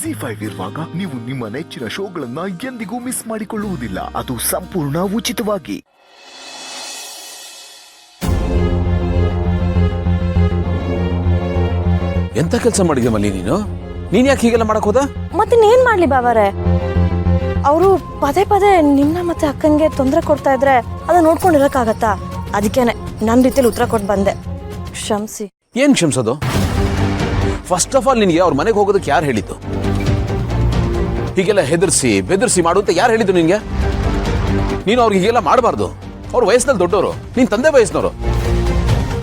ZEE5 ಇರುವಾಗ ನೀವು ನಿಮ್ಮ ನೆಚ್ಚಿನ ಶೋಗಳನ್ನ ಎಂದಿಗೂ ಮಿಸ್ ಮಾಡಿಕೊಳ್ಳುವುದಿಲ್ಲ. ಅದು ಸಂಪೂರ್ಣ ಉಚಿತವಾಗಿ. ಎಂತ ಕೆಲಸ ಮಾಡಿದ್ಯ ಮಲ್ಲಿ ನೀನ್ ಯಾಕೆ ಹೀಗೆಲ್ಲ ಮಾಡಕ್ ಹೋದ? ಮತ್ತಿನ್ನೇನ್ ಮಾಡ್ಲಿ ಬಾವಾರೆ, ಅವರು ಪದೇ ಪದೇ ನಿನ್ನ ಮತ್ತೆ ಅಕ್ಕಂಗೆ ತೊಂದರೆ ಕೊಡ್ತಾ ಇದ್ರೆ ಅದನ್ನ ನೋಡ್ಕೊಂಡಿರಕ್ಕಾಗತ್ತಾ? ಅದಕ್ಕೇನೆ ನನ್ ರೀತಿಯಲ್ಲಿ ಉತ್ತರ ಕೊಟ್ಟು ಬಂದೆ. ಕ್ಷಮಿಸಿ. ಏನ್ ಕ್ಷಮಿಸೋದು? ಫಸ್ಟ್ ಆಫ್ ಆಲ್ ನಿನ್ಗೆ ಅವ್ರ ಮನೆಗೆ ಹೋಗೋದಕ್ಕೆ ಯಾರು ಹೇಳಿದ್ದು? ಹೀಗೆಲ್ಲ ಹೆದರ್ಸಿ ಬೆದರ್ಸಿ ಮಾಡು ಅಂತ ಯಾರು ಹೇಳಿದ್ದು ನಿನ್ಗೆ? ನೀನು ಅವ್ರಿಗೆ ಹೀಗೆಲ್ಲ ಮಾಡಬಾರ್ದು. ಅವ್ರ ವಯಸ್ಸಿನಲ್ಲಿ ದೊಡ್ಡವರು, ನಿನ್ ತಂದೆ ವಯಸ್ಸಿನವರು.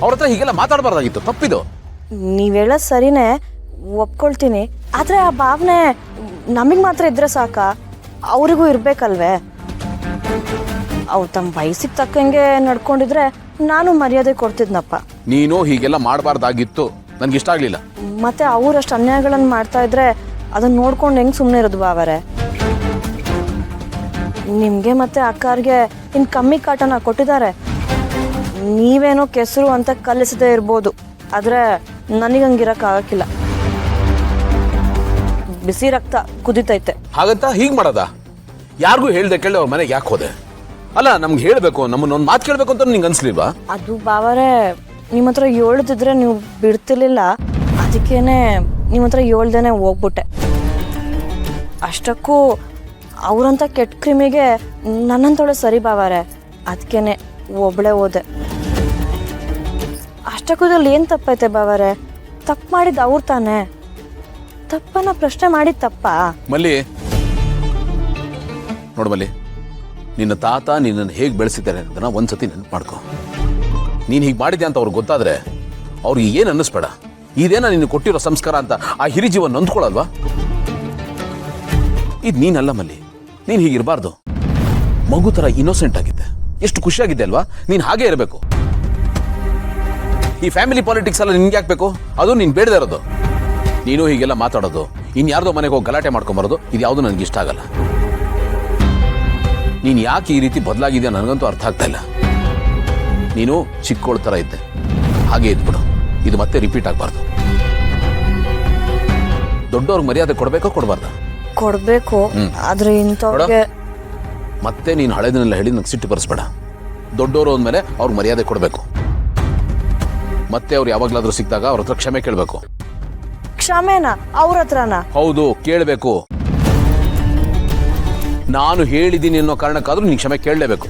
ಅವ್ರ ಹತ್ರ ಹೀಗೆಲ್ಲ ಮಾತಾಡಬಾರ್ದಾಗಿತ್ತು, ತಪ್ಪಿದು. ನೀವ್ ಹೇಳೋದ್ ಸರಿನೇ, ಒಪ್ಕೊಳ್ತೀನಿ. ಆದ್ರೆ ಆ ಭಾವನೆ ನಮಗ್ ಮಾತ್ರ ಇದ್ರೆ ಸಾಕ, ಅವರಿಗೂ ಇರ್ಬೇಕಲ್ವೇ? ಅವ್ರು ತಮ್ಮ ವಯಸ್ಸಿಗೆ ತಕ್ಕಂಗೆ ನಡ್ಕೊಂಡಿದ್ರೆ ನಾನು ಮರ್ಯಾದೆ ಕೊಡ್ತಿದ್ನಪ್ಪ. ನೀನು ಹೀಗೆಲ್ಲ ಮಾಡಬಾರ್ದಾಗಿತ್ತು, ನನ್ಗೆ ಇಷ್ಟ ಆಗ್ಲಿಲ್ಲ. ಮತ್ತೆ ಅವ್ರಷ್ಟು ಅನ್ಯಾಯಗಳನ್ನ ಮಾಡ್ತಾ ಇದ್ರೆ ಅದನ್ನ ನೋಡ್ಕೊಂಡು ಹೆಂಗ್ ಸುಮ್ಮನೆ ಇರೋದು ಬಾವರೆ? ನಿಮ್ಗೆ ಮತ್ತೆ ಅಕ್ಕಾರ್ಗೆ ಇನ್ ಕಮ್ಮಿ ಕಾಟನ ಕೊಟ್ಟಿದ್ದಾರೆ. ನೀವೇನೋ ಕೆಸರು ಅಂತ ಕಲಿಸದೇ ಇರ್ಬೋದು, ಆದ್ರೆ ನನಗಂಗಿರಕ್ ಆಗಕ್ಕಿಲ್ಲ. ಬಿಸಿ ರಕ್ತ ಕುದಿತೈತೆ. ಹಾಗಂತ ಹೀಗ್ ಮಾಡದ? ಯಾರಿಗೂ ಹೇಳ್ದೆ ಕೇಳಿ ಅವ್ರ ಮನೆಗೆ ಯಾಕೆ ಹೋದೆ? ಅಲ್ಲ, ನಮ್ಗೆ ಹೇಳ್ಬೇಕು, ನಮ್ಮನ್ನೊಂದು ಮಾತು ಕೇಳ್ಬೇಕು ಅಂತ ನಿಂಗೆ ಅನ್ಸ್ಲಿಲ್ವಾ? ಅದು ಬಾವರೆ, ನಿಮ್ಮ ಹತ್ರ ಹೇಳ್ದಿದ್ರೆ ನೀವು ಬಿಡ್ತಿರ್ಲಿಲ್ಲ. ಅದಕ್ಕೇನೆ ನಿಮ್ಮ ಹತ್ರ ಹೇಳ್ದೇನೆ ಹೋಗ್ಬಿಟ್ಟೆ. ಅಷ್ಟಕ್ಕೂ ಅವ್ರಂತ ಕೆಟ್ಟ ಕ್ರಿಮಿಗೆ ನನ್ನಂತೊಳೆ ಸರಿ ಬಾವರೆ, ಅದಕ್ಕೇನೆ ಒಬ್ಳೆ ಹೋದೆ. ಅಷ್ಟಕ್ಕೂದಲ್ಲಿ ಏನು ತಪ್ಪೈತೆ ಬಾವರೆ? ತಪ್ಪು ಮಾಡಿದ್ದು ಅವ್ರು ತಾನೆ. ತಪ್ಪನ್ನ ಪ್ರಶ್ನೆ ಮಾಡಿದ ತಪ್ಪ? ಮಲ್ಲಿ ನೋಡು ಮಲ್ಲಿ, ನಿನ್ನ ತಾತ ನಿನ್ನನ್ನು ಹೇಗೆ ಬೆಳೆಸಿದ್ದಾರೆ ಅಂತ ಒಂದ್ಸತಿ ನೆನಪು ಮಾಡ್ಕೊ. ನೀನು ಹೀಗೆ ಮಾಡಿದ್ಯಾ ಅಂತ ಅವ್ರಿಗೆ ಗೊತ್ತಾದ್ರೆ ಅವ್ರಿಗೆ ಏನು ಅನ್ನಿಸ್ಬೇಡ. ಇದೇನ ನೀನು ಕೊಟ್ಟಿರೋ ಸಂಸ್ಕಾರ ಅಂತ ಆ ಹಿರಿಜೀವನ ನೊಂದ್ಕೊಳಲ್ವಾ? ಇದು ನೀನಲ್ಲ ಮಲ್ಲಿ, ನೀನು ಹೀಗಿರಬಾರ್ದು. ಮಗು ಥರ ಇನ್ನೋಸೆಂಟ್ ಆಗಿದ್ದೆ, ಎಷ್ಟು ಖುಷಿಯಾಗಿದ್ದೆ ಅಲ್ವಾ? ನೀನು ಹಾಗೇ ಇರಬೇಕು. ಈ ಫ್ಯಾಮಿಲಿ ಪಾಲಿಟಿಕ್ಸ್ ಎಲ್ಲ ನಿನ್ಗೆ ಹಾಕ್ಬೇಕು, ಅದು ನೀನು ಬೇಡದೇ ಇರೋದು. ನೀನು ಹೀಗೆಲ್ಲ ಮಾತಾಡೋದು, ಇನ್ಯಾರ್ದೋ ಮನೆಗೆ ಹೋಗಿ ಗಲಾಟೆ ಮಾಡ್ಕೊಂಬರೋದು, ಇದು ಯಾವುದು ನನಗೆ ಇಷ್ಟ ಆಗಲ್ಲ. ನೀನು ಯಾಕೆ ಈ ರೀತಿ ಬದಲಾಗಿದೆಯಾ ನನಗಂತೂ ಅರ್ಥ ಆಗ್ತಾ ಇಲ್ಲ. ನೀನು ಚಿಕ್ಕೋಳ ಥರ ಇದ್ದೆ, ಹಾಗೆ ಇದ್ಬಿಡು. ಇದು ಮತ್ತೆ ರಿಪೀಟ್ ಆಗಬಾರ್ದು. ದೊಡ್ಡವ್ರಿಗೆ ಮರ್ಯಾದೆ ಕೊಡಬೇಕೋ ಕೊಡಬಾರ್ದ? ಕೊಡ್ಬೇಕು. ಆದ್ರೆ ಇಂಥವ್ರಿಗೆ ಮತ್ತೆ ನೀನು ಹಳೆದನ್ನೆಲ್ಲ ಹೇಳಿ ನಂಗೆ ಸಿಟ್ಟು ಬರೆಸ್ಬೇಡ. ದೊಡ್ಡವರು ಅಂದಮೇಲೆ ಅವ್ರಿಗೆ ಮರ್ಯಾದೆ ಕೊಡಬೇಕು. ಮತ್ತೆ ಅವ್ರು ಯಾವಾಗ್ಲಾದ್ರೂ ಸಿಕ್ಕಿದಾಗ ಅವ್ರ ಹತ್ರ ಕ್ಷಮೆ ಕೇಳಬೇಕು. ಕ್ಷಮೆನಾ? ಅವ್ರ ಹತ್ರನ? ಹೌದು, ಕೇಳಬೇಕು. ನಾನು ಹೇಳಿದ್ದೀನಿ ಅನ್ನೋ ಕಾರಣಕ್ಕಾದ್ರೂ ನೀನು ಕ್ಷಮೆ ಕೇಳಲೇಬೇಕು.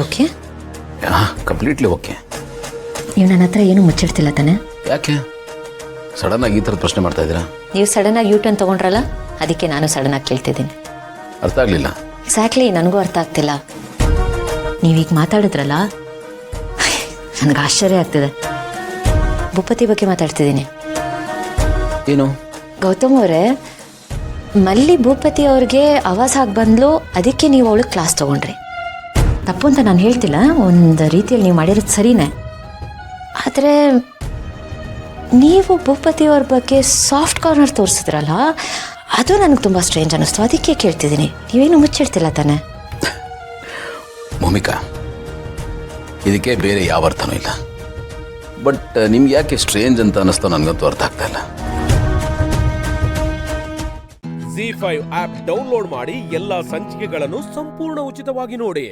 Okay, completely okay. ನೀವು ನನ್ನ ಹತ್ರ ಏನು ಮುಚ್ಚಿಡ್ತಿಲ್ಲ ತಾನೆ? ಯಾಕೆ ಸಡನ್ ಆಗಿ ಈ ಥರದ ಪ್ರಶ್ನೆ ಮಾಡ್ತಾ ಇದ್ದೀರಾ? ನೀವು ಸಡನ್ ಆಗಿ ಯೂಟರ್ನ್ ತಗೊಂಡ್ರಲ್ಲ, ಅದಕ್ಕೆ ನಾನು ಸಡನ್ ಆಗಿ ಕೇಳ್ತಿದ್ದೀನಿ. ಅರ್ಥ ಆಗ್ಲಿಲ್ಲ. ಎಕ್ಸಾಕ್ಟ್ಲಿ, ನನಗೂ ಅರ್ಥ ಆಗ್ತಿಲ್ಲ. ನೀವೀಗ ಮಾತಾಡಿದ್ರಲ್ಲ, ನನಗೆ ಆಶ್ಚರ್ಯ ಆಗ್ತಿದೆ. ಭೂಪತಿ ಬಗ್ಗೆ ಮಾತಾಡ್ತಿದ್ದೀನಿ. ಏನು? ಗೌತಮ್ ಅವರೇ, ಮಲ್ಲಿ ಭೂಪತಿ ಅವ್ರಿಗೆ ಆವಾಸ ಆಗಿ ಬಂದ್ಲು, ಅದಕ್ಕೆ ನೀವು ಅವಳಿಗೆ ಕ್ಲಾಸ್ ತಗೊಂಡ್ರಿ. ತಪ್ಪು ಅಂತ ನಾನು ಹೇಳ್ತಿಲ್ಲ, ಒಂದು ರೀತಿಯಲ್ಲಿ ನೀವು ಮಾಡಿರೋದು ಸರಿನೇ. ಆದರೆ ನೀವು ಭೂಪತಿಯವ್ರ ಬಗ್ಗೆ ಸಾಫ್ಟ್ ಕಾರ್ನರ್ ತೋರಿಸಿದ್ರಲ್ಲ, ಅದು ನನಗೆ ತುಂಬ ಸ್ಟ್ರೇಂಜ್ ಅನ್ನಿಸ್ತು. ಅದಕ್ಕೆ ಕೇಳ್ತಿದ್ದೀನಿ, ನೀವೇನು ಮುಚ್ಚಿಡ್ತಿಲ್ಲ ತಾನೆ? ಭೂಮಿಕಾ, ಇದಕ್ಕೆ ಬೇರೆ ಯಾವ ಅರ್ಥನೂ ಇಲ್ಲ. ಬಟ್ ನಿಮ್ಗೆ ಯಾಕೆ ಸ್ಟ್ರೇಂಜ್ ಅಂತ ಅನ್ನಿಸ್ತೋ ನನಗಂತೂ ಅರ್ಥ ಆಗ್ತಾ ಇಲ್ಲ. ZEE5 ಆಪ್ ಡೌನ್ಲೋಡ್ ಮಾಡಿ ಎಲ್ಲಾ ಸಂಚಿಕೆಗಳನ್ನು ಸಂಪೂರ್ಣ ಉಚಿತವಾಗಿ ನೋಡಿ.